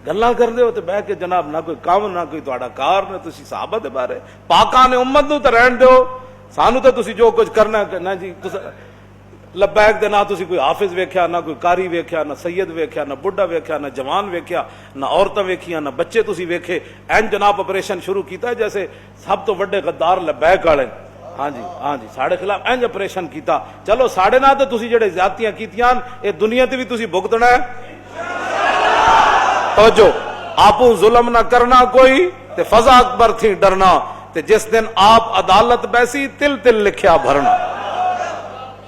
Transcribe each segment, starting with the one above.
گلاں کردے ہو تے بہ کے جناب نہ کوئی کام نہ کوئی تہاڈا کار نہ تسی صحابہ دے بارے پاکاں نے امت نو تے رہن دیو سانو تے تسی جو کچھ کرنا نہ جی لبیک دے نہ تسی کوئی حافظ ویکھیا نہ کوئی قاری ویکھیا نہ سید ویکھیا نہ بڈھا ویکھیا نہ جوان ویکھیا نہ عورتاں ویکھیاں نہ بچے تسی ویکھے این جناب آپریشن شروع کیتا ہے جیسے سب تو بڑے غدار لبیک والے ہاں جی ساڑے خلاف اینج آپریشن کیتا چلو ساڑے نہ تے تسی جڑے زیادتیاں کیتیاں اے دنیا تے بھی تسی بھگتنا ہے توجہ آپوں ظلم نہ کرنا کوئی تے فضا اکبر تھی ڈرنا تے جس دن آپ عدالت بیسی تل تل لکھیا بھرنا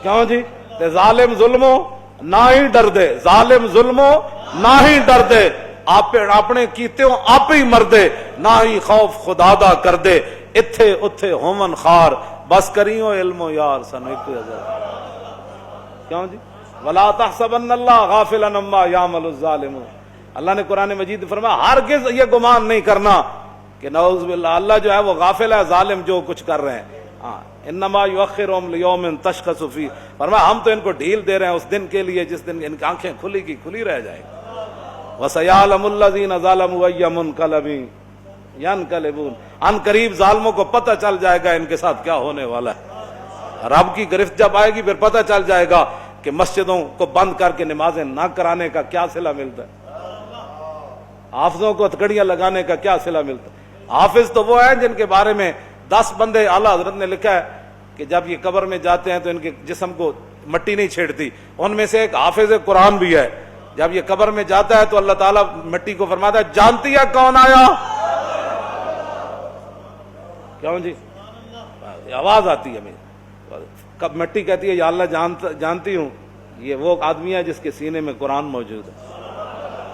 کیوں جی تے ظالم ظلموں نہ ہی ڈر دے ظالم ظلموں نہ ہی ڈر دے آپ اپنے کیتے ہوں آپ ہی مر دے نہ ہی خوف خدا دا کر دے اتھے اتھے ہومن خار بس کریوں علم و یار سن ایک کیوں جی ولا تحسبن اللہ غافلا عما یعمل الظالمون اللہ نے قرآن مجید فرمایا ہرگز یہ گمان نہیں کرنا کہ نعوذ باللہ اللہ جو ہے وہ غافل ہے ظالم جو کچھ کر رہے ہیں ہاں انما یؤخرهم لیوم تشخص فیہ فرمایا ہم تو ان کو ڈھیل دے رہے ہیں اس دن کے لیے جس دن ان کی آنکھیں کھلی کی کھلی رہ جائیں وسیعلم الذین ظلموا ای منقلب ینقلبون ان قریب ظالموں کو پتہ چل جائے گا ان کے ساتھ کیا ہونے والا ہے رب کی گرفت جب آئے گی پھر پتہ چل جائے گا کہ مسجدوں کو بند کر کے نمازیں نہ کرانے کا کیا صلہ ملتا ہے حافظوں کو ہتھکڑیاں لگانے کا کیا صلہ ملتا ہے حافظ تو وہ ہیں جن کے بارے میں 10 بندے اعلیٰ حضرت نے لکھا ہے کہ جب یہ قبر میں جاتے ہیں تو ان کے جسم کو مٹی نہیں چھیڑتی ان میں سے ایک حافظ قرآن بھی ہے جب یہ قبر میں جاتا ہے تو اللہ تعالیٰ مٹی کو فرماتا ہے جانتی ہے کون آیا کیوں جی آواز آتی ہے ہمیں کب مٹی کہتی ہے یا اللہ جانتی ہوں یہ وہ آدمی ہے جس کے سینے میں قرآن موجود ہے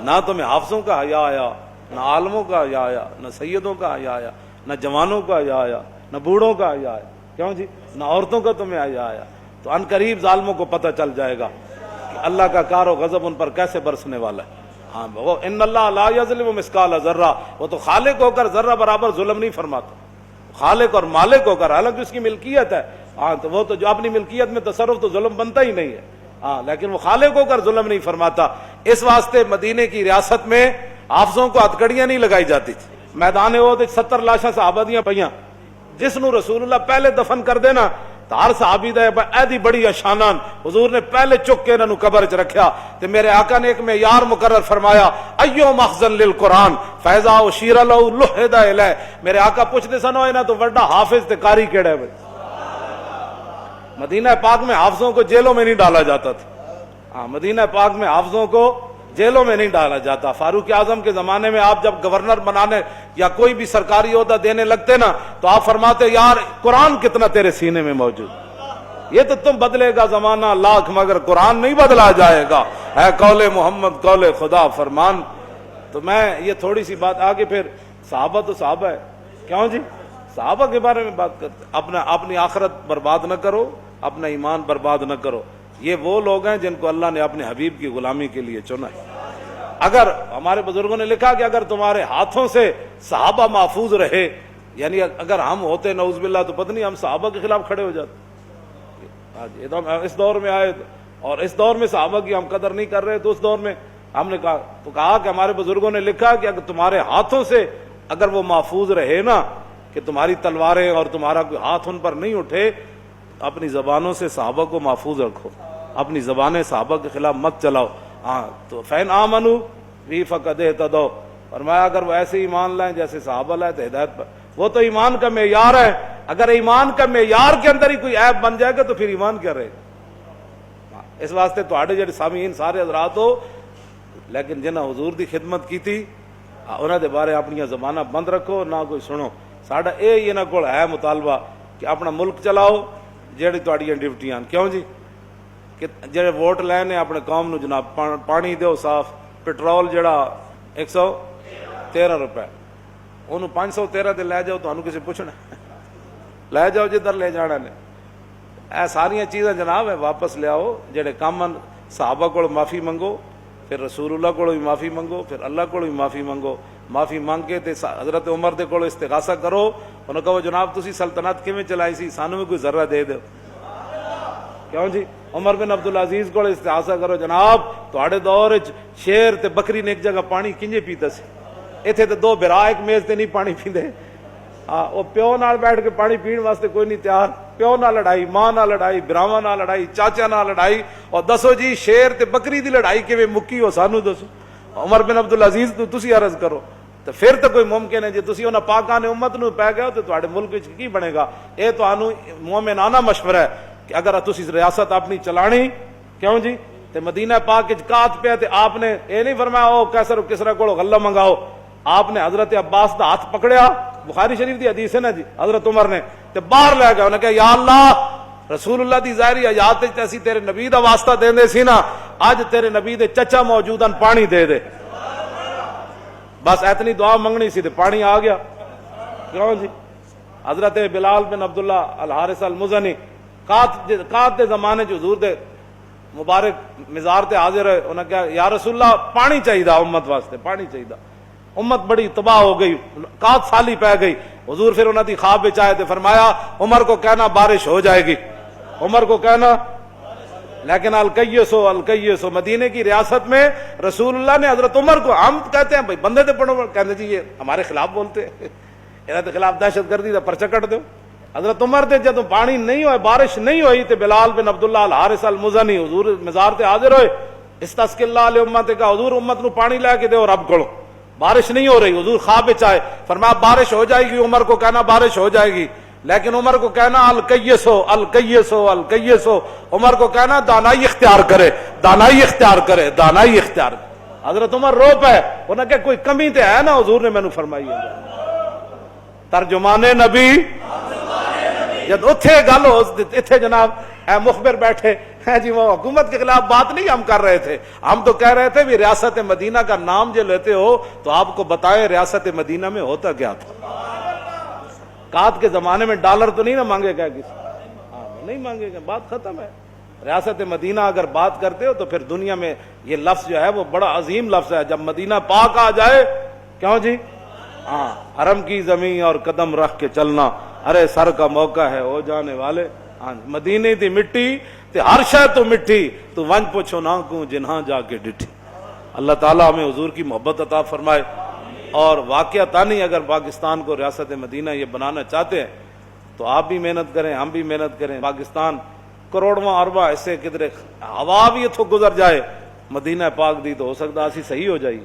نہ تمہیں حافظوں کا حیا آیا نہ عالموں کا حیا آیا نہ سیدوں کا حیا آیا نہ جوانوں کا حیا آیا نہ بوڑھوں کا حیا آیا کیوں جی نہ عورتوں کا تمہیں حیا آیا تو ان قریب ظالموں کو پتہ چل جائے گا کہ اللہ کا کار و غضب ان پر کیسے برسنے والا ہے ہاں وہ ان اللہ لا یظلم مثقال ذرہ وہ تو خالق ہو کر ذرہ برابر ظلم نہیں فرماتا خالق اور مالک ہو کر حالانکہ اس کی ملکیت ہے ہاں تو وہ تو جو اپنی ملکیت میں تصرف تو ظلم بنتا ہی نہیں ہے ہاں لیکن وہ خالق ہو کر ظلم نہیں فرماتا اس واسطے مدینے کی ریاست میں حافظوں کو ہتھکڑیاں نہیں لگائی جاتی تھی میدان وہ 70 لاشاں صحابہ دیاں پئیاں جس نو رسول اللہ پہلے دفن کر دینا تو ہر صحابی دا ایدی بڑی شانان حضور نے پہلے چک کے انہوں قبر چ رکھیا تے میرے آقا نے ایک معیار مقرر فرمایا ایو مخزن للقرآن فیضا اشیر له لحد الیہ میرے آقا پوچھتے سنو انہاں تو بڑا حافظ تے قاری کیڑا ہے مدینہ پاک میں حافظوں کو جیلوں میں نہیں ڈالا جاتا تھا ہاں مدینہ پاک میں حافظوں کو جیلوں میں نہیں ڈالا جاتا فاروق اعظم کے زمانے میں آپ جب گورنر بنانے یا کوئی بھی سرکاری عہدہ دینے لگتے نا تو آپ فرماتے یار قرآن کتنا تیرے سینے میں موجود یہ تو تم بدلے گا زمانہ لاکھ مگر قرآن نہیں بدلا جائے گا ہے قول محمد قول خدا فرمان تو میں یہ تھوڑی سی بات آگے پھر صحابہ تو صحابہ ہے کیوں جی صحابہ کے بارے میں بات کرتے اپنی آخرت برباد نہ کرو اپنا ایمان برباد نہ کرو یہ وہ لوگ ہیں جن کو اللہ نے اپنے حبیب کی غلامی کے لیے چنا ہے اگر ہمارے بزرگوں نے لکھا کہ اگر تمہارے ہاتھوں سے صحابہ محفوظ رہے یعنی اگر ہم ہوتے نعوذ باللہ تو پتہ نہیں ہم صحابہ کے خلاف کھڑے ہو جاتے اس دور میں آئے اور اس دور میں صحابہ کی ہم قدر نہیں کر رہے تو اس دور میں ہم نے کہا کہ ہمارے بزرگوں نے لکھا کہ اگر تمہارے ہاتھوں سے اگر وہ محفوظ رہے نا کہ تمہاری تلواریں اور تمہارا کوئی ہاتھ ان پر نہیں اٹھے اپنی زبانوں سے صحابہ کو محفوظ رکھو اپنی زبانیں صحابہ کے خلاف مت چلاؤ ہاں تو فین آمنو وی فقد اہتدوا فرمایا اگر وہ ایسے ایمان لائیں جیسے صحابہ لائے تو ہدایت پر وہ تو ایمان کا معیار ہے اگر ایمان کا معیار کے اندر ہی کوئی عیب بن جائے گا تو پھر ایمان کیا رہے گا اس واسطے تواڈے جڑے سامعین سارے حضرات ہو لیکن جنہاں حضور دی خدمت کی تھی انہاں دے بارے اپنی زباناں بند رکھو نہ کوئی سنو ساڈا یہ انہاں کول ہے مطالبہ کہ اپنا ملک چلاؤ جڑی تواڈیاں ڈیوٹیاں کیوں جی کہ جڑے ووٹ لینے اپنے قوم نو جناب پانی دیو صاف پٹرول جڑا 113 روپے انہوں 513 دے لے جاؤ تو انہوں کسی پوچھنا لے جاؤ جدھر لے جانا نے اے ساری چیزیں جناب ہے واپس لے آؤ جڑے کام صحابہ کو معافی منگو پھر رسول اللہ کو بھی معافی منگو پھر اللہ کو بھی معافی منگو معافی مانگ کے تے حضرت عمر دے کو استغاثہ کرو انہوں کہو جناب تسی سلطنت کیویں چلائی سی سانو بھی کوئی ذرہ دے دو کیوں جی عمر بن عبدالعزیز کو استحاضہ کرو جناب تواڈے دور وچ شیر تے بکری نے ایک جگہ پانی کنجے پیتا سی، ایتھے تے دو بھرا ایک میز تے نہیں پانی پیندے، وہ پیو نال بیٹھ کے پانی پین واسطے کوئی نہیں تیار، پیو نال لڑائی، ماں نال لڑائی، براواں نال لڑائی، چاچا نال لڑائی، اور دسو جی شیر تے بکری دی لڑائی کیویں مکی ہو سانو دسو، عمر بن عبدالعزیز تو تسی عرض کرو، تو پھر تو کوئی ممکن ہے جی تسی انہاں پاکاں نے امت نو پی گئے تو تواڈے ملک وچ کی بنے گا؟ اے تانوں مومنانہ مشورہ ہے کہ اگر تسی ریاست اپنی چلانی، کیوں جی تے مدینہ پاک وچ کات پیا تے آپ نے اے نہیں فرمایا او کیسر کسرا کولو غلہ منگاؤ، آپ نے حضرت عباس دا ہاتھ پکڑیا، بخاری شریف دی حدیث ہے نا جی، حضرت عمر نے تے باہر لے گئے، انہوں نے کہا یا اللہ رسول اللہ دی ظاہری حیات وچ اسی تیرے نبی دا واسطہ دیندے سی نا، اج تیرے نبی دے چچا موجودن پانی دے دے، بس اتنی دعا منگنی سی تے پانی آ گیا، کیوں جی؟ حضرت بلال بن عبداللہ الحارث المزنی قات دے زمانے جو حضور دے مبارک مزار تے حاضر ہوئے، انہوں نے کہا یا رسول اللہ پانی چاہیے امت واسطے، پانی چاہیے، امت بڑی تباہ ہو گئی، قات سالی پہ گئی، حضور پھر انہوں نے خواب وچ آئے تے فرمایا عمر کو کہنا بارش ہو جائے گی، عمر کو کہنا، لیکن الکیسو الکیسو مدینے کی ریاست میں رسول اللہ نے حضرت عمر کو، ہم کہتے ہیں بھائی بندے تے پڑھو، کہتے جی یہ ہمارے خلاف بولتے ہیں، انہوں کے خلاف دہشت گردی دا پرچہ کٹ دو، حضرت عمر تے جدوں پانی نہیں ہوئے، بارش نہیں ہوئی تے بلال بن عبداللہ الحارث المزنی حضور مزار تے حاضر ہوئے، استسقی اللہ علیہ امت کا حضور امت نو پانی لے کے دے اور اب کھڑو، بارش نہیں ہو رہی، حضور خواب وچ آئے، فرمایا بارش ہو جائے گی، عمر کو کہنا بارش ہو جائے گی، لیکن عمر کو کہنا الکیسو الکیسو الکیسو، عمر کو کہنا دانائی اختیار کرے، دانائی اختیار کرے، دانائی اختیار کرے، حضرت عمر رو پے، انہوں نے کہا کوئی کمی تے ہے نا، حضور نے مینوں فرمائی ہے، ترجمان نبی جب اتھے گل ہو اتھے جناب اے مخبر بیٹھے ہیں جی، وہ حکومت کے خلاف بات نہیں ہم کر رہے تھے، ہم تو کہہ رہے تھے بھی ریاست مدینہ کا نام جو لیتے ہو تو آپ کو بتائیں ریاست مدینہ میں ہوتا کیا تھا، قات کے زمانے میں ڈالر تو نہیں نہ مانگے گا کسی، نہیں مانگے گا، بات ختم ہے، ریاست مدینہ اگر بات کرتے ہو تو پھر دنیا میں یہ لفظ جو ہے وہ بڑا عظیم لفظ ہے، جب مدینہ پاک آ جائے، کیوں جی ہاں حرم کی زمین اور قدم رکھ کے چلنا، ارے سر کا موقع ہے ہو جانے والے، ہاں مدینے دی مٹی تے ہر شے تو مٹی، تو ون پوچھو نہ کو جنہاں جا کے ڈٹھی، اللہ تعالیٰ ہمیں حضور کی محبت عطا فرمائے، اور واقعتانی اگر پاکستان کو ریاست مدینہ یہ بنانا چاہتے ہیں تو آپ بھی محنت کریں، ہم بھی محنت کریں، پاکستان کروڑواں ارباں ایسے کدھر ہوا بھی اتھوں گزر جائے مدینہ پاک دی تو ہو سکتا اسی صحیح ہو جائے،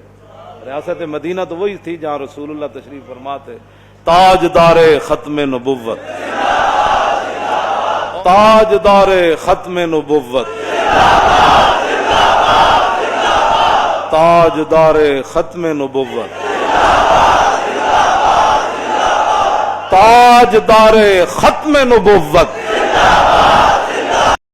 ریاست مدینہ تو وہی تھی جہاں رسول اللہ تشریف فرماتے، تاجدار ختم نبوت، تاجدار ختم نبوت، تاجدار ختم نبوت، تاجدار ختم نبوت،